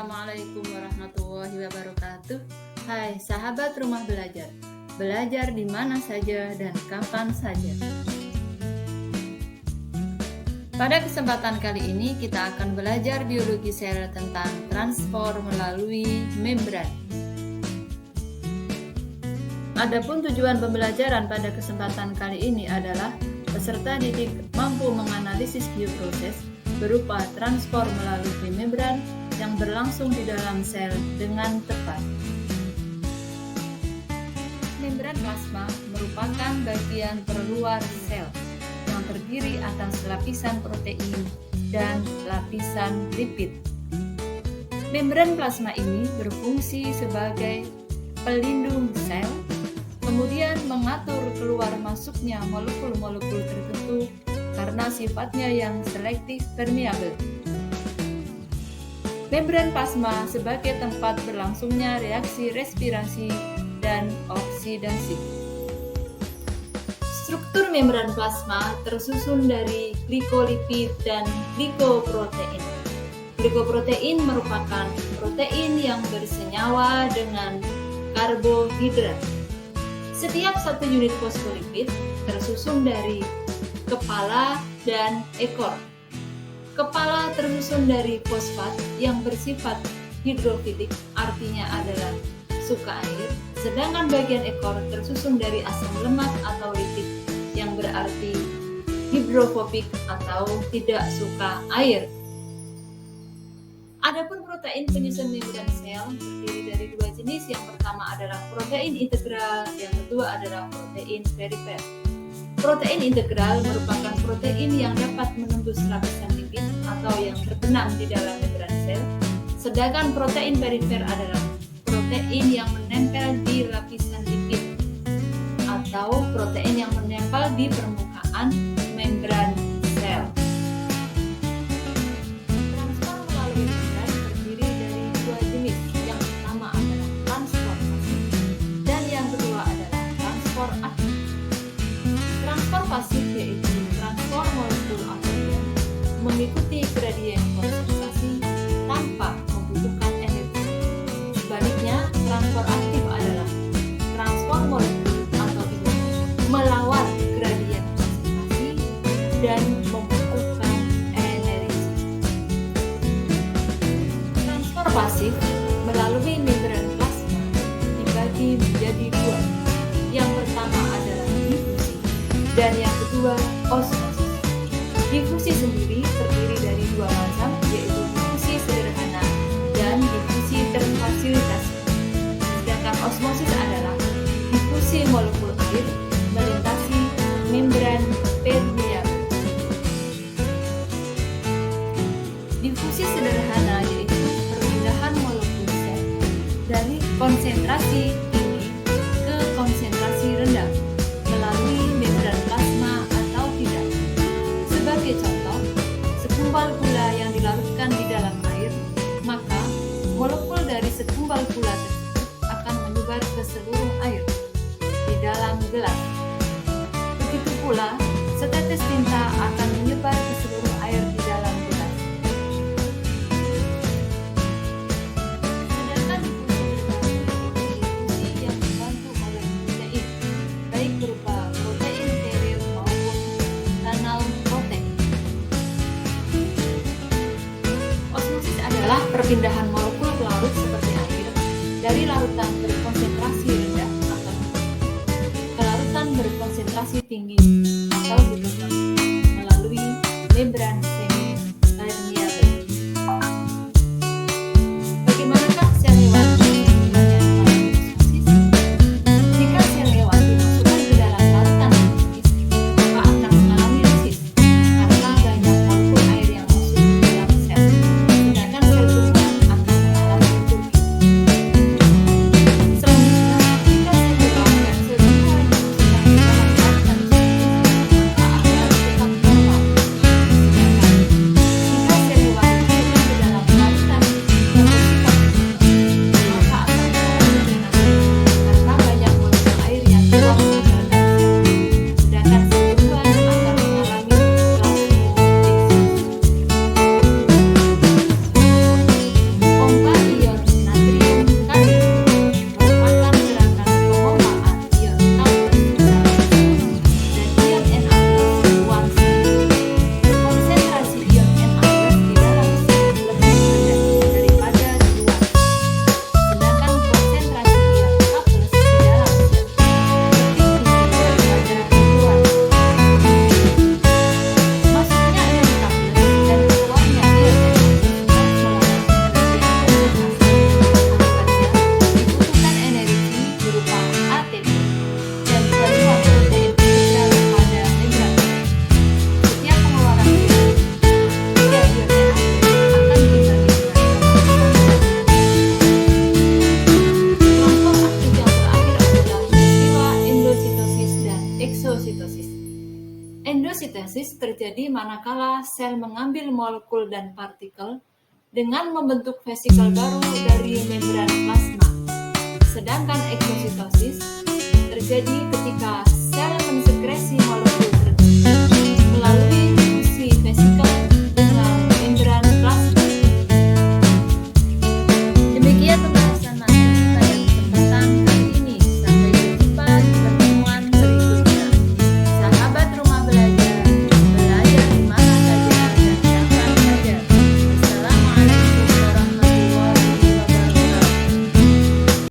Assalamualaikum warahmatullahi wabarakatuh. Hai sahabat rumah belajar, belajar di mana saja dan kapan saja. Pada kesempatan kali ini kita akan belajar biologi sel tentang transport melalui membran. Adapun tujuan pembelajaran pada kesempatan kali ini adalah peserta didik mampu menganalisis bioproses berupa transport melalui membran yang berlangsung di dalam sel dengan tepat. Membran plasma merupakan bagian terluar sel yang terdiri atas lapisan protein dan lapisan lipid. Membran plasma ini berfungsi sebagai pelindung sel, kemudian mengatur keluar masuknya molekul-molekul tertentu karena sifatnya yang selektif permeabel. Membran plasma sebagai tempat berlangsungnya reaksi respirasi dan oksidasi. Struktur membran plasma tersusun dari glikolipid dan glikoprotein. Glikoprotein merupakan protein yang bersenyawa dengan karbohidrat. Setiap satu unit fosfolipid tersusun dari kepala dan ekor. Kepala tersusun dari fosfat yang bersifat hidrofilik, artinya adalah suka air, sedangkan bagian ekor tersusun dari asam lemak atau lipid yang berarti hidrofobik atau tidak suka air. Adapun protein penyusun membran sel terdiri dari dua jenis, yang pertama adalah protein integral, yang kedua adalah protein perifer. Protein integral merupakan protein yang dapat menembus lapisan lipid atau yang terbenam di dalam membran sel, sedangkan protein perifer adalah protein yang menempel di lapisan lipid atau protein yang menempel di permukaan membran sel. Transport melalui membran terdiri dari dua jenis, yang pertama adalah transport pasif dan yang kedua adalah transport aktif. Transport pasif yaitu transport molekul atomium mengikuti gradien konsentrasi tanpa membutuhkan energi. Sebaliknya, transport aktif adalah transport molekul atomium melawan gradien konsentrasi dan membutuhkan energi. Transport pasif melalui membran plasma dibagi menjadi dua. Yang pertama adalah difusi dan yang kedua osmosis. Difusi sendiri terdiri dari dua macam, yaitu difusi sederhana dan difusi terfasilitasi. Sedangkan osmosis adalah difusi molekul air melintasi membran permeabel. Difusi sederhana yaitu perpindahan molekul sel dari konsentrasi tinggi ke konsentrasi rendah melalui membran plasma atau tidak. Sebagai contoh, segumpal gula yang dilarutkan di dalam air, maka molekul dari segumpal gula tersebut akan menyebar ke seluruh air di dalam gelas. Begitu pula, setetes tinta akan menyebar ke seluruh air di dalam gelas. Sedangkan difusi berbahasa yaitu difusi yang dibantu oleh protein, baik berupa protein carrier maupun kanal protein. Osmosis adalah perpindahan molekul pelarut seperti air dari larutan berkonsentrasi rendah atau ke larutan berkonsentrasi tinggi atau glukosa melalui membran semi permeabel. Bagaimanakah sel hewan melalui osmosis? Jika sel hewan dimasukkan ke dalam larutan osmosis, maka akan mengalami lisis karena banyak molekul air yang masuk ke dalam sel, sedangkan sel tumbuhan akan mengalami turki. Selanjutnya, jika sel hewan dan sel tumbuhan dimasukkan ke dalam larutan osmosis, Eksositosis terjadi manakala sel mengambil molekul dan partikel dengan membentuk vesikel baru dari membran plasma. Sedangkan eksositosis terjadi ketika sel mensekresi